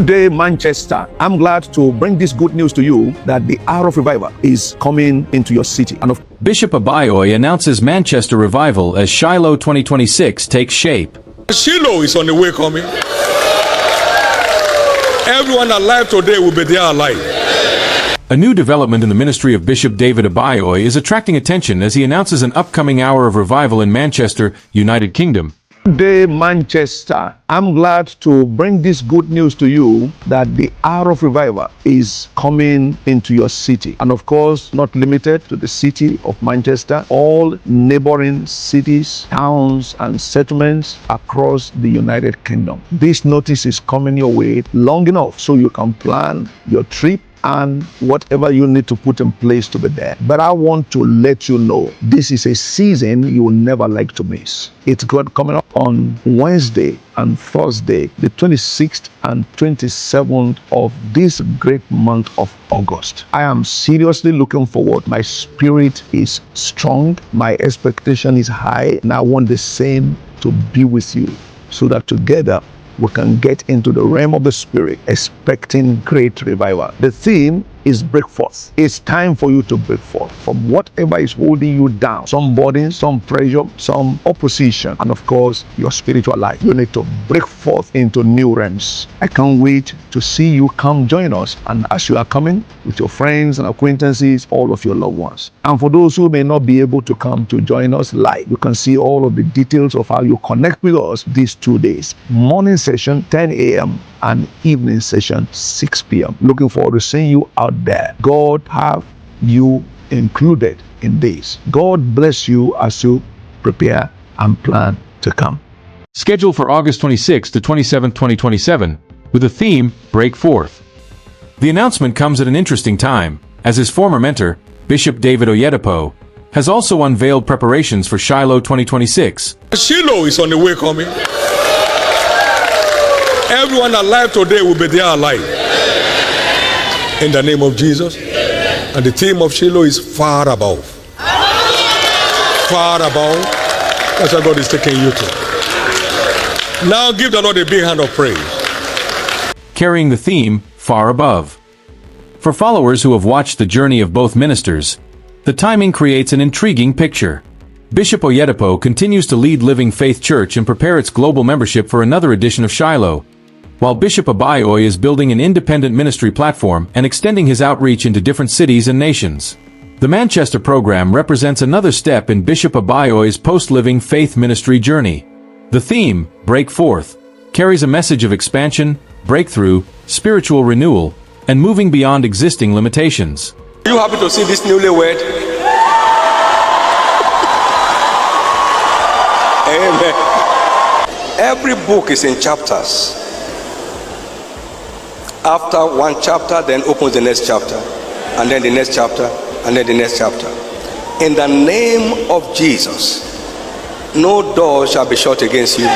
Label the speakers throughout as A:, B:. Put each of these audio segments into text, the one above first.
A: Day Manchester, I'm glad to bring this good news to you that the hour of revival is coming into your city. And
B: Bishop Abioye announces Manchester revival as Shiloh 2026 takes shape.
C: Shiloh is on the way coming. Everyone alive today will be there alive.
B: A new development in the ministry of Bishop David Abioye is attracting attention as he announces an upcoming hour of revival in Manchester, United Kingdom.
A: Day Manchester, I'm glad to bring this good news to you that the hour of revival is coming into your city. And of course, not limited to the city of Manchester, all neighboring cities, towns, and settlements across the United Kingdom. This notice is coming your way long enough so you can plan your trip and whatever you need to put in place to be there. But I want to let you know, this is a season you will never like to miss. It's coming up on Wednesday and Thursday, the 26th and 27th of this great month of August. I am seriously looking forward. My spirit is strong, my expectation is high, and I want the same to be with you so that together we can get into the realm of the spirit, expecting great revival. The theme is break forth. It's time for you to break forth from whatever is holding you down. Some burden, some pressure, some opposition, and of course, your spiritual life. You need to break forth into new realms. I can't wait to see you come join us. And as you are coming with your friends and acquaintances, all of your loved ones. And for those who may not be able to come to join us live, you can see all of the details of how you connect with us these 2 days. Morning session, 10 a.m. and evening session, 6 p.m. Looking forward to seeing you out there. God have you included in this. God bless you as you prepare and plan to come.
B: Scheduled for August 26 to 27, 2027, with the theme Break Forth. The announcement comes at an interesting time, as his former mentor, Bishop David Oyedepo, has also unveiled preparations for Shiloh 2026.
C: Shiloh is on the way coming. Everyone alive today will be there alive. In the name of Jesus. And the theme of Shiloh is far above. Far above. That's where God is taking you to. Now give the Lord a big hand of praise.
B: Carrying the theme, Far Above. For followers who have watched the journey of both ministers, the timing creates an intriguing picture. Bishop Oyedepo continues to lead Living Faith Church and prepare its global membership for another edition of Shiloh, while Bishop Abioye is building an independent ministry platform and extending his outreach into different cities and nations. The Manchester program represents another step in Bishop Abioye's post-living faith ministry journey. The theme, Break Forth, carries a message of expansion, breakthrough, spiritual renewal, and moving beyond existing limitations.
D: Are you happy to see this newlywed? Amen. Every book is in chapters. After one chapter, then opens the next chapter, and then the next chapter, and then the next chapter. In the name of Jesus, no door shall be shut against you.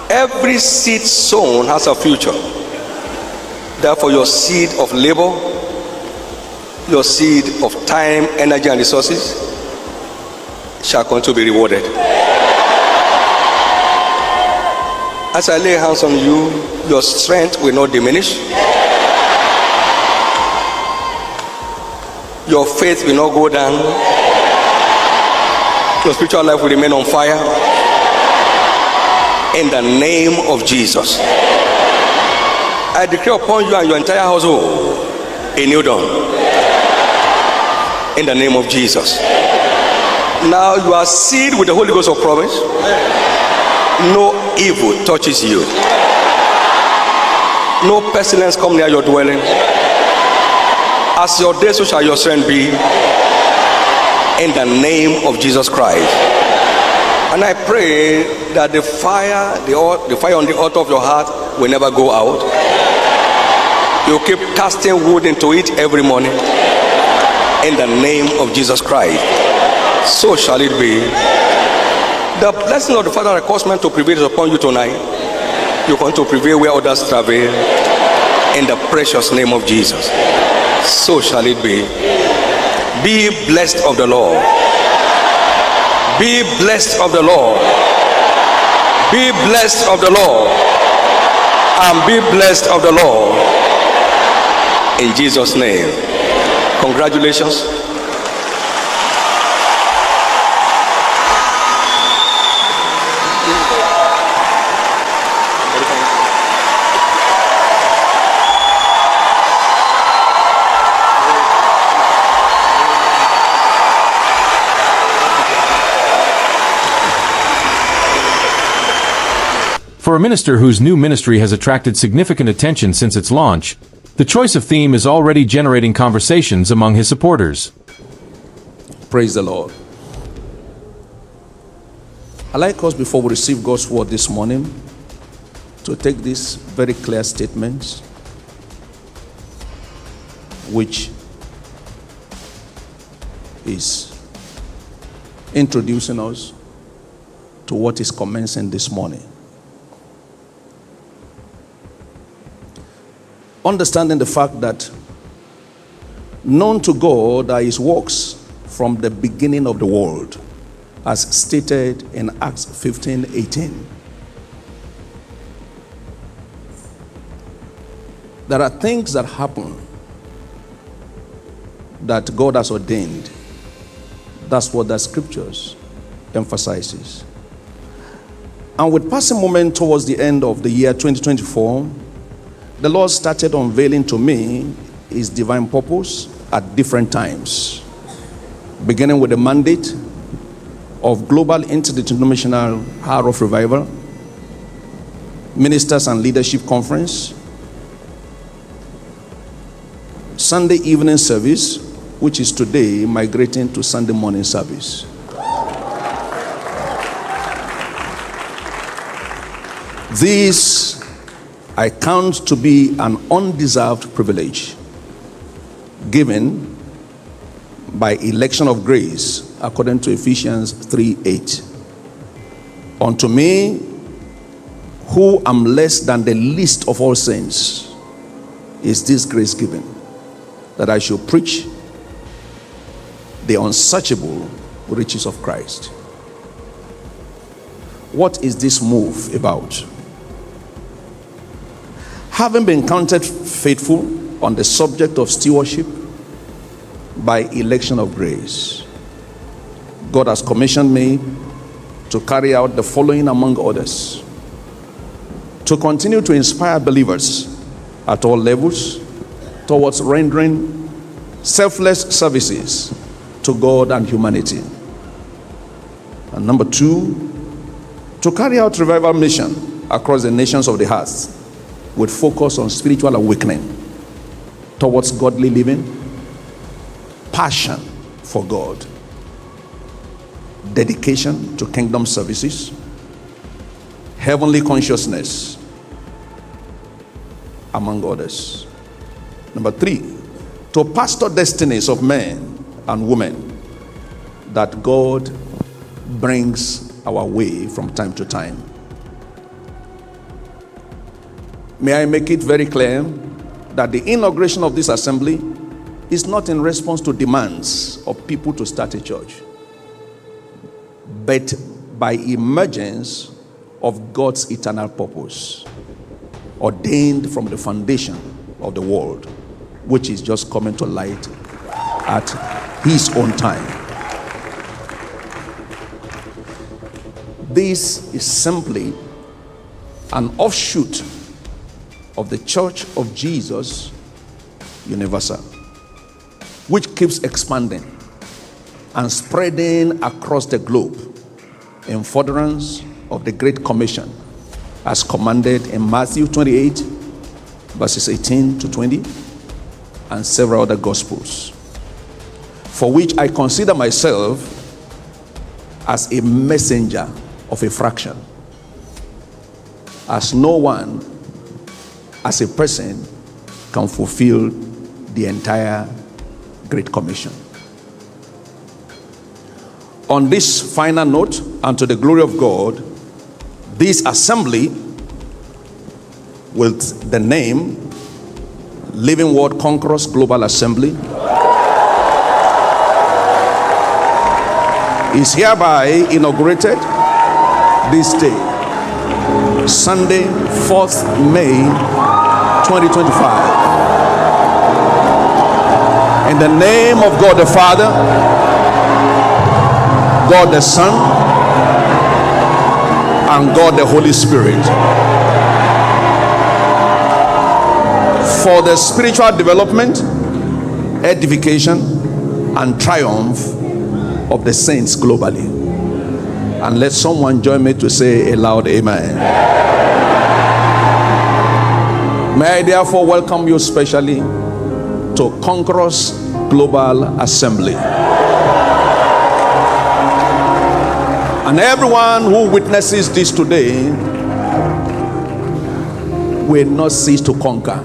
D: Every seed sown has a future. Therefore, your seed of labor, your seed of time, energy, and resources shall continue to be rewarded. As I lay hands on you, your strength will not diminish. Your faith will not go down. Your spiritual life will remain on fire. In the name of Jesus, I declare upon you and your entire household a new dawn. In the name of Jesus. Now you are sealed with the Holy Ghost of promise. No evil touches you. No pestilence come near your dwelling. As your day, so shall your strength be. In the name of Jesus Christ. And I pray that the fire on the altar of your heart will never go out. You keep casting wood into it every morning. In the name of Jesus Christ. So shall it be. The blessing of the Father and encouragement to prevail is upon you tonight. You want to prevail where others travail. In the precious name of Jesus. So shall it be. Be blessed of the Lord. Be blessed of the Lord. Be blessed of the Lord. And be blessed of the Lord. In Jesus' name. Congratulations.
B: For a minister whose new ministry has attracted significant attention since its launch, the choice of theme is already generating conversations among his supporters.
E: Praise the Lord. I'd like us, before we receive God's word this morning, to take this very clear statement, which is introducing us to what is commencing this morning. Understanding the fact that known to God are his works from the beginning of the world, as stated in Acts 15:18. There are things that happen that God has ordained. That's what the scriptures emphasizes. And with passing moment towards the end of the year 2024, the Lord started unveiling to me his divine purpose at different times, beginning with the mandate of Global Interdenominational Hour of Revival, Ministers and Leadership Conference, Sunday evening service, which is today migrating to Sunday morning service. This I count to be an undeserved privilege given by election of grace, according to Ephesians 3:8. Unto me, who am less than the least of all saints, is this grace given, that I should preach the unsearchable riches of Christ. What is this move about? Having been counted faithful on the subject of stewardship by election of grace, God has commissioned me to carry out the following among others: to continue to inspire believers at all levels towards rendering selfless services to God and humanity. And number two, to carry out revival mission across the nations of the earth, with focus on spiritual awakening towards godly living, passion for God, dedication to kingdom services, heavenly consciousness, among others. Number three, to pastor destinies of men and women that God brings our way from time to time. May I make it very clear that the inauguration of this assembly is not in response to demands of people to start a church, but by emergence of God's eternal purpose, ordained from the foundation of the world, which is just coming to light at his own time. This is simply an offshoot of the Church of Jesus Universal, which keeps expanding and spreading across the globe in furtherance of the Great Commission, as commanded in Matthew 28, verses 18 to 20, and several other Gospels, for which I consider myself as a messenger of a fraction, as no one as a person can fulfill the entire Great Commission. On this final note, and to the glory of God, this assembly with the name Living Word Conquerors Global Assembly is hereby inaugurated this day, Sunday, 4th May 2025. In the name of God the Father, God the Son, and God the Holy Spirit. For the spiritual development, edification, and triumph of the saints globally. And let someone join me to say a loud amen. May I therefore welcome you specially to Conquerors Global Assembly. And everyone who witnesses this today will not cease to conquer.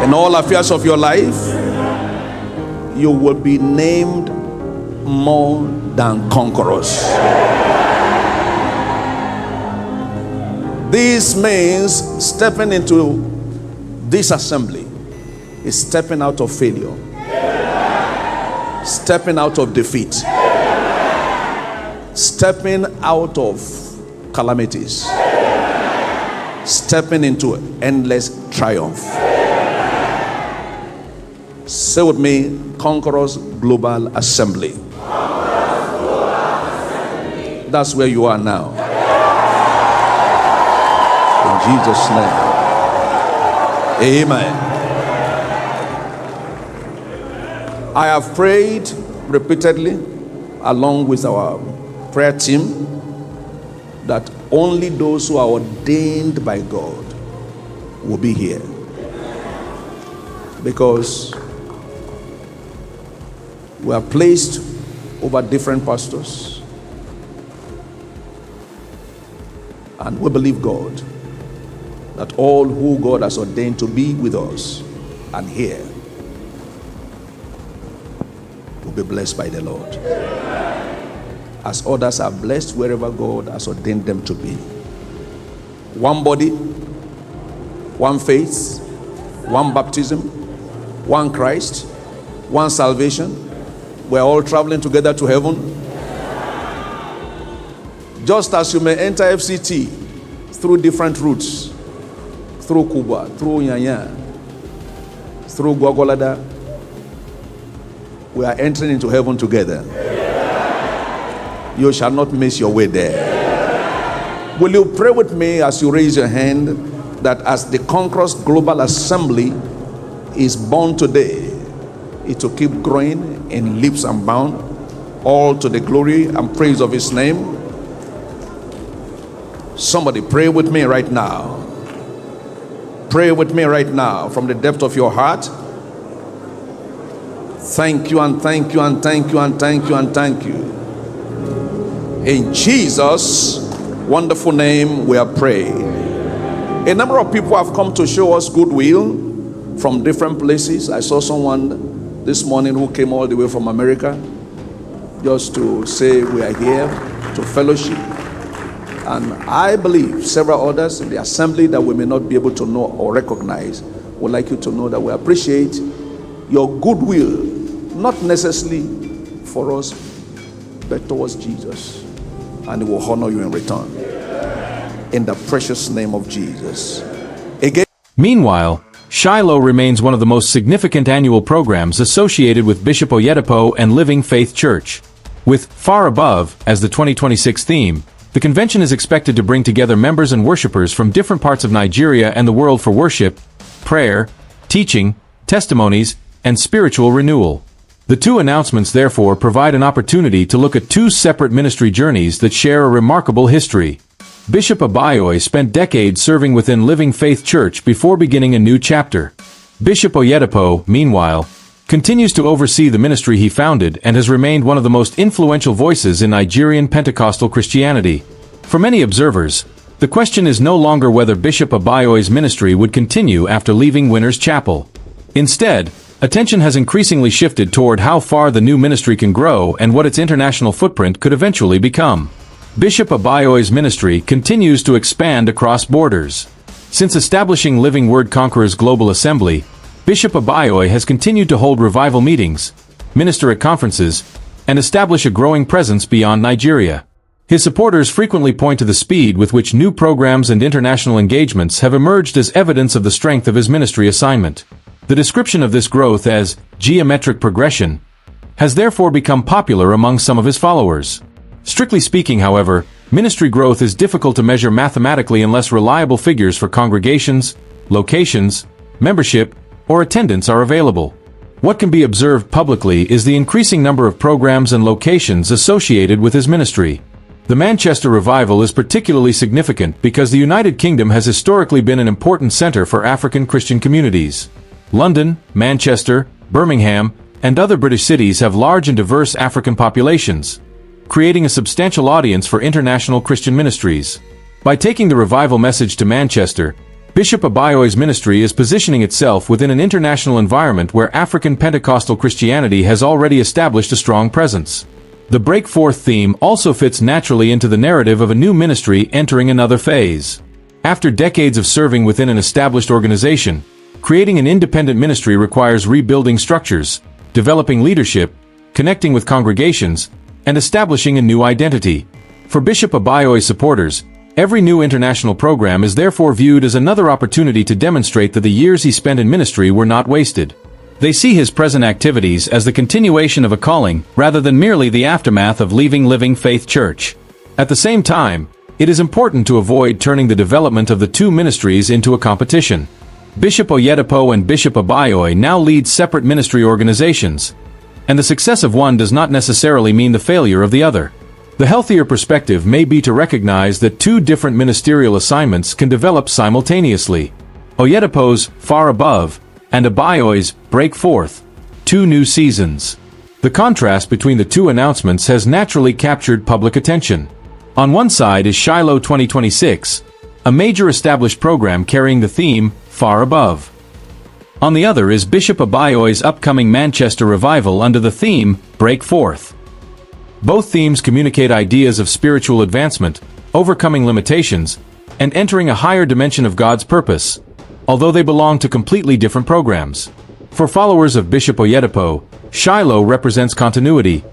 E: In all affairs of your life, you will be named more than conquerors. This means stepping into this assembly is stepping out of failure, stepping out of defeat, stepping out of calamities, stepping into endless triumph. Say with me, Conquerors Global Assembly. That's where you are now. In Jesus' name. Amen. I have prayed repeatedly along with our prayer team that only those who are ordained by God will be here. Because we are placed over different pastors, and we believe God that all who God has ordained to be with us and here will be blessed by the Lord, as others are blessed wherever God has ordained them to be. One body, one faith, one baptism, one Christ, one salvation. We're all traveling together to heaven. Just as you may enter FCT through different routes, through Kuba, through Nyanya, through Gwagwalada, we are entering into heaven together. You shall not miss your way there. Will you pray with me as you raise your hand that as the Conquerors Global Assembly is born today, it will keep growing in leaps and bounds, all to the glory and praise of His name. Somebody pray with me right now. Pray with me right now from the depth of your heart. Thank you and thank you and thank you and thank you and thank you. In Jesus' wonderful name we are praying. A number of people have come to show us goodwill from different places. I saw someone this morning who came all the way from America just to say we are here to fellowship. And I believe several others in the assembly that we may not be able to know or recognize would like you to know that we appreciate your goodwill, not necessarily for us, but towards Jesus. And He will honor you in return. In the precious name of Jesus. Again.
B: Meanwhile, Shiloh remains one of the most significant annual programs associated with Bishop Oyedepo and Living Faith Church. With Far Above as the 2026 theme, the convention is expected to bring together members and worshipers from different parts of Nigeria and the world for worship, prayer, teaching, testimonies, and spiritual renewal. The two announcements therefore provide an opportunity to look at two separate ministry journeys that share a remarkable history. Bishop Abioye spent decades serving within Living Faith Church before beginning a new chapter. Bishop Oyedepo, meanwhile, continues to oversee the ministry he founded and has remained one of the most influential voices in Nigerian Pentecostal Christianity. For many observers, the question is no longer whether Bishop Abioye's ministry would continue after leaving Winners Chapel. Instead, attention has increasingly shifted toward how far the new ministry can grow and what its international footprint could eventually become. Bishop Abioye's ministry continues to expand across borders. Since establishing Living Word Conquerors Global Assembly, Bishop Abioye has continued to hold revival meetings, minister at conferences, and establish a growing presence beyond Nigeria. His supporters frequently point to the speed with which new programs and international engagements have emerged as evidence of the strength of his ministry assignment. The description of this growth as geometric progression has therefore become popular among some of his followers. Strictly speaking, however, ministry growth is difficult to measure mathematically unless reliable figures for congregations, locations, membership, or attendance are available. What can be observed publicly is the increasing number of programs and locations associated with his ministry. The Manchester revival is particularly significant because the United Kingdom has historically been an important center for African Christian communities. London, Manchester, Birmingham, and other British cities have large and diverse African populations, creating a substantial audience for international Christian ministries. By taking the revival message to Manchester, Bishop Abioye's ministry is positioning itself within an international environment where African Pentecostal Christianity has already established a strong presence. The Break Forth theme also fits naturally into the narrative of a new ministry entering another phase. After decades of serving within an established organization, creating an independent ministry requires rebuilding structures, developing leadership, connecting with congregations, and establishing a new identity. For Bishop Abioye's supporters, every new international program is therefore viewed as another opportunity to demonstrate that the years he spent in ministry were not wasted. They see his present activities as the continuation of a calling rather than merely the aftermath of leaving Living Faith Church. At the same time, it is important to avoid turning the development of the two ministries into a competition. Bishop Oyedepo and Bishop Abioye now lead separate ministry organizations, and the success of one does not necessarily mean the failure of the other. The healthier perspective may be to recognize that two different ministerial assignments can develop simultaneously. Oyedepo's Far Above and Abioye's Break Forth, two new seasons. The contrast between the two announcements has naturally captured public attention. On one side is Shiloh 2026, a major established program carrying the theme Far Above. On the other is Bishop Abioye's upcoming Manchester revival under the theme Break Forth. Both themes communicate ideas of spiritual advancement, overcoming limitations, and entering a higher dimension of God's purpose, although they belong to completely different programs. For followers of Bishop Oyedepo, Shiloh represents continuity,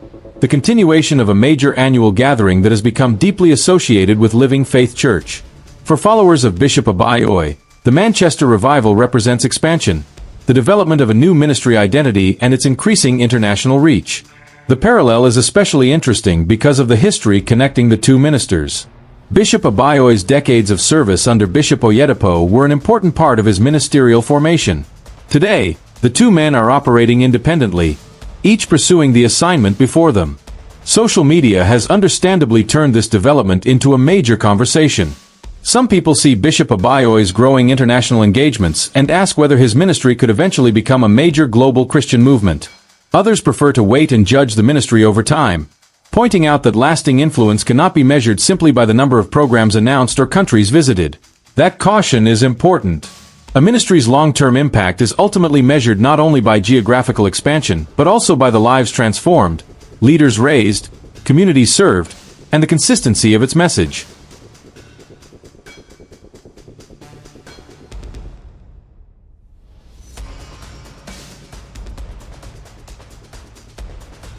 B: the continuation of a major annual gathering that has become deeply associated with Living Faith Church. For followers of Bishop Abioye, the Manchester revival represents expansion, the development of a new ministry identity and its increasing international reach. The parallel is especially interesting because of the history connecting the two ministers. Bishop Abioye's decades of service under Bishop Oyedepo were an important part of his ministerial formation. Today, the two men are operating independently, each pursuing the assignment before them. Social media has understandably turned this development into a major conversation. Some people see Bishop Abioye's growing international engagements and ask whether his ministry could eventually become a major global Christian movement. Others prefer to wait and judge the ministry over time, pointing out that lasting influence cannot be measured simply by the number of programs announced or countries visited. That caution is important. A ministry's long-term impact is ultimately measured not only by geographical expansion, but also by the lives transformed, leaders raised, communities served, and the consistency of its message.